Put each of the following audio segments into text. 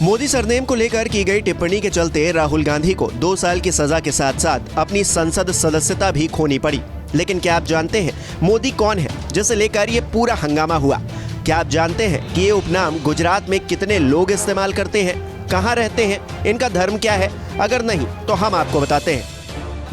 Modi surname को लेकर की गई टिप्पणी के चलते राहुल गांधी को 2 साल की सजा के साथ साथ अपनी संसद सदस्यता भी खोनी पड़ी। लेकिन क्या आप जानते हैं मोदी कौन है जिसे लेकर ये पूरा हंगामा हुआ? क्या आप जानते हैं कि ये उपनाम गुजरात में कितने लोग इस्तेमाल करते हैं, कहाँ रहते हैं, इनका धर्म क्या है? अगर नहीं तो हम आपको बताते हैं।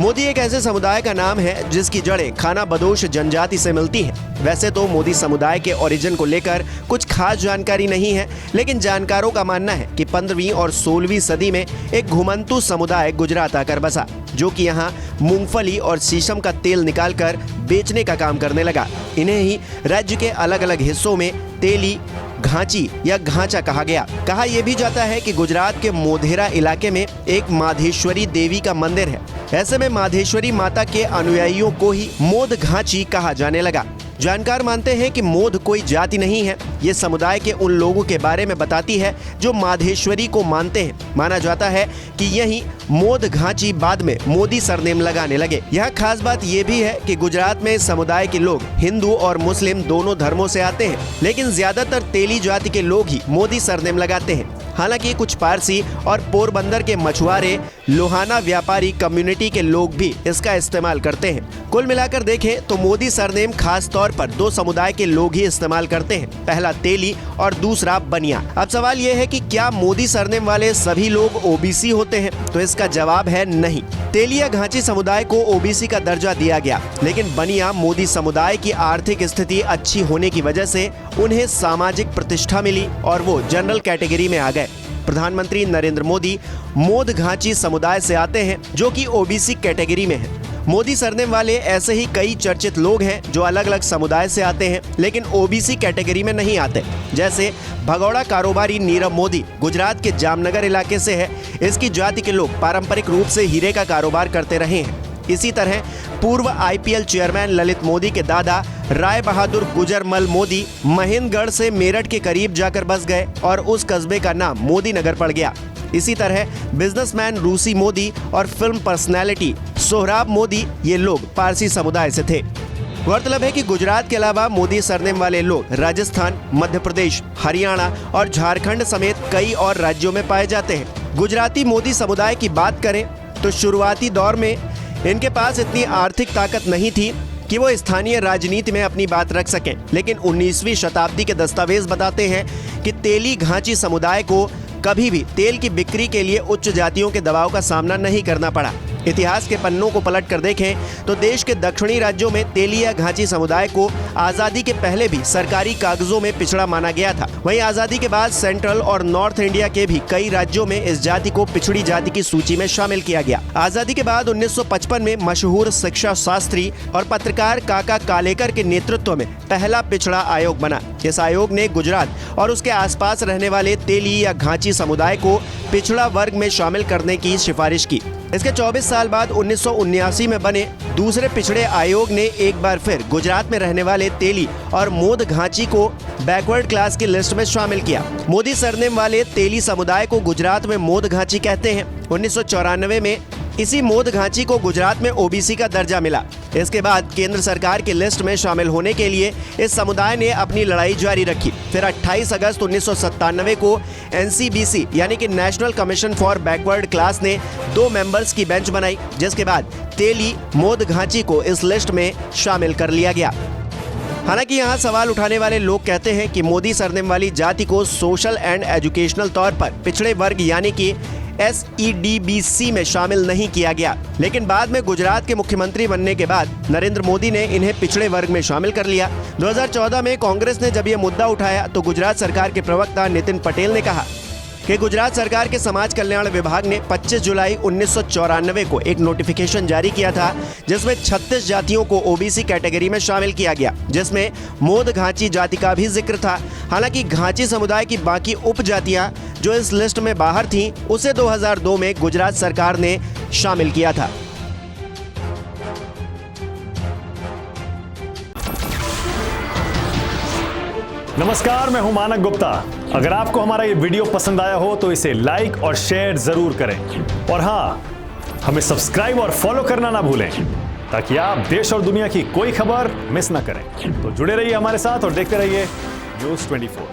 मोदी एक ऐसे समुदाय का नाम है जिसकी जड़ें खाना बदोश जनजाति से मिलती हैं। वैसे तो मोदी समुदाय के ओरिजिन को लेकर कुछ खास जानकारी नहीं है, लेकिन जानकारों का मानना है कि 15वीं और 16वीं सदी में एक घुमंतू समुदाय गुजरात आकर बसा, जो कि यहाँ मूंगफली और शीशम का तेल निकालकर बेचने का काम करने लगा। इन्हें ही राज्य के अलग अलग हिस्सों में तेली, घांची या घांचा कहा गया। कहा यह भी जाता है कि गुजरात के मोढेरा इलाके में एक माधेश्वरी देवी का मंदिर है। ऐसे में माधेश्वरी माता के अनुयायियों को ही मोद घांची कहा जाने लगा। जानकार मानते हैं कि मोद कोई जाति नहीं है, ये समुदाय के उन लोगों के बारे में बताती है जो माधेश्वरी को मानते हैं। माना जाता है कि यही मोद घांची बाद में मोदी सरनेम लगाने लगे। यह खास बात यह भी है कि गुजरात में इस समुदाय के लोग हिंदू और मुस्लिम दोनों धर्मों से आते हैं, लेकिन ज्यादातर तेली जाति के लोग ही मोदी सरनेम लगाते हैं। हालांकि कुछ पारसी और पोरबंदर के मछुआरे, लोहाना व्यापारी कम्युनिटी के लोग भी इसका इस्तेमाल करते हैं। कुल मिलाकर देखें तो मोदी सरनेम खास तौर पर 2 समुदाय के लोग ही इस्तेमाल करते हैं, पहला तेली और दूसरा बनिया। अब सवाल यह है कि क्या मोदी सरनेम वाले सभी लोग ओबीसी होते हैं? तो इसका जवाब है नहीं। तेलिया घांची समुदाय को ओबीसी का दर्जा दिया गया, लेकिन बनिया मोदी समुदाय की आर्थिक स्थिति अच्छी होने की वजह से उन्हें सामाजिक प्रतिष्ठा मिली और वो जनरल कैटेगरी में आ गए। प्रधानमंत्री नरेंद्र मोदी मोद घांची समुदाय से आते हैं, जो कि ओबीसी कैटेगरी में है। मोदी सरनेम वाले ऐसे ही कई चर्चित लोग हैं जो अलग अलग समुदाय से आते हैं, लेकिन ओबीसी कैटेगरी में नहीं आते। जैसे भगौड़ा कारोबारी नीरव मोदी गुजरात के जामनगर इलाके से है। इसकी जाति के लोग पारंपरिक रूप से हीरे का कारोबार करते रहे हैं। इसी तरह पूर्व आईपीएल चेयरमैन ललित मोदी के दादा राय बहादुर गुजरमल मोदी महेंद्रगढ़ से मेरठ के करीब जाकर बस गए और उस कस्बे का नाम मोदी नगर पड़ गया। इसी तरह बिजनेसमैन रूसी मोदी और फिल्म पर्सनैलिटी सोहराब मोदी, ये लोग पारसी समुदाय से थे। गौरतलब है कि गुजरात के अलावा मोदी सरनेम वाले लोग राजस्थान, मध्य प्रदेश, हरियाणा और झारखंड समेत कई और राज्यों में पाए जाते हैं। गुजराती मोदी समुदाय की बात करें तो शुरुआती दौर में इनके पास इतनी आर्थिक ताकत नहीं थी कि वो स्थानीय राजनीति में अपनी बात रख सकें, लेकिन 19वीं शताब्दी के दस्तावेज बताते हैं कि तेली घांची समुदाय को कभी भी तेल की बिक्री के लिए उच्च जातियों के दबाव का सामना नहीं करना पड़ा। इतिहास के पन्नों को पलट कर देखें तो देश के दक्षिणी राज्यों में तेली या घांची समुदाय को आजादी के पहले भी सरकारी कागजों में पिछड़ा माना गया था। वहीं आजादी के बाद सेंट्रल और नॉर्थ इंडिया के भी कई राज्यों में इस जाति को पिछड़ी जाति की सूची में शामिल किया गया। आजादी के बाद 1955 में मशहूर शिक्षा शास्त्री और पत्रकार काका कालेकर के नेतृत्व में पहला पिछड़ा आयोग बना। इस आयोग ने गुजरात और उसके आसपास रहने वाले तेली या घांची समुदाय को पिछड़ा वर्ग में शामिल करने की सिफारिश की। इसके 24 साल बाद 1979 में बने दूसरे पिछड़े आयोग ने एक बार फिर गुजरात में रहने वाले तेली और मोद घांची को बैकवर्ड क्लास की लिस्ट में शामिल किया। मोदी सरनेम वाले तेली समुदाय को गुजरात में मोद घांची कहते हैं। 1994 में इसी मोद घांची को गुजरात में ओबीसी का दर्जा मिला। इसके बाद केंद्र सरकार की लिस्ट में शामिल होने के लिए इस समुदाय ने अपनी लड़ाई जारी रखी। फिर 28 अगस्त 1997 को एनसीबीसी यानी कि national commission for backward class ने 2 मेंबर्स की बेंच बनाई, जिसके बाद तेली मोद घांची को इस लिस्ट में शामिल कर लिया गया। हालांकि यहाँ सवाल उठाने वाले लोग कहते हैं कि मोदी सरनेम वाली जाति को सोशल एंड एजुकेशनल तौर पर पिछड़े वर्ग यानी कि SEDBC में शामिल नहीं किया गया, लेकिन बाद में गुजरात के मुख्यमंत्री बनने के बाद नरेंद्र मोदी ने इन्हें पिछड़े वर्ग में शामिल कर लिया। 2014 में कांग्रेस ने जब यह मुद्दा उठाया तो गुजरात सरकार के प्रवक्ता नितिन पटेल ने कहा कि गुजरात सरकार के समाज कल्याण विभाग ने 25 जुलाई 1994 को एक नोटिफिकेशन जारी किया था, जिसमें 36 जातियों को ओबीसी कैटेगरी में शामिल किया गया, जिसमें मोद घांची जाति का भी जिक्र था। हालांकि घांची समुदाय की बाकी उपजातियां जो इस लिस्ट में बाहर थीं, उसे 2002 में गुजरात सरकार ने शामिल किया था। नमस्कार, मैं हूं मानक गुप्ता। अगर आपको हमारा ये वीडियो पसंद आया हो तो इसे लाइक और शेयर जरूर करें, और हाँ, हमें सब्सक्राइब और फॉलो करना ना भूलें ताकि आप देश और दुनिया की कोई खबर मिस ना करें। तो जुड़े रहिए हमारे साथ और देखते रहिए न्यूज़ 24।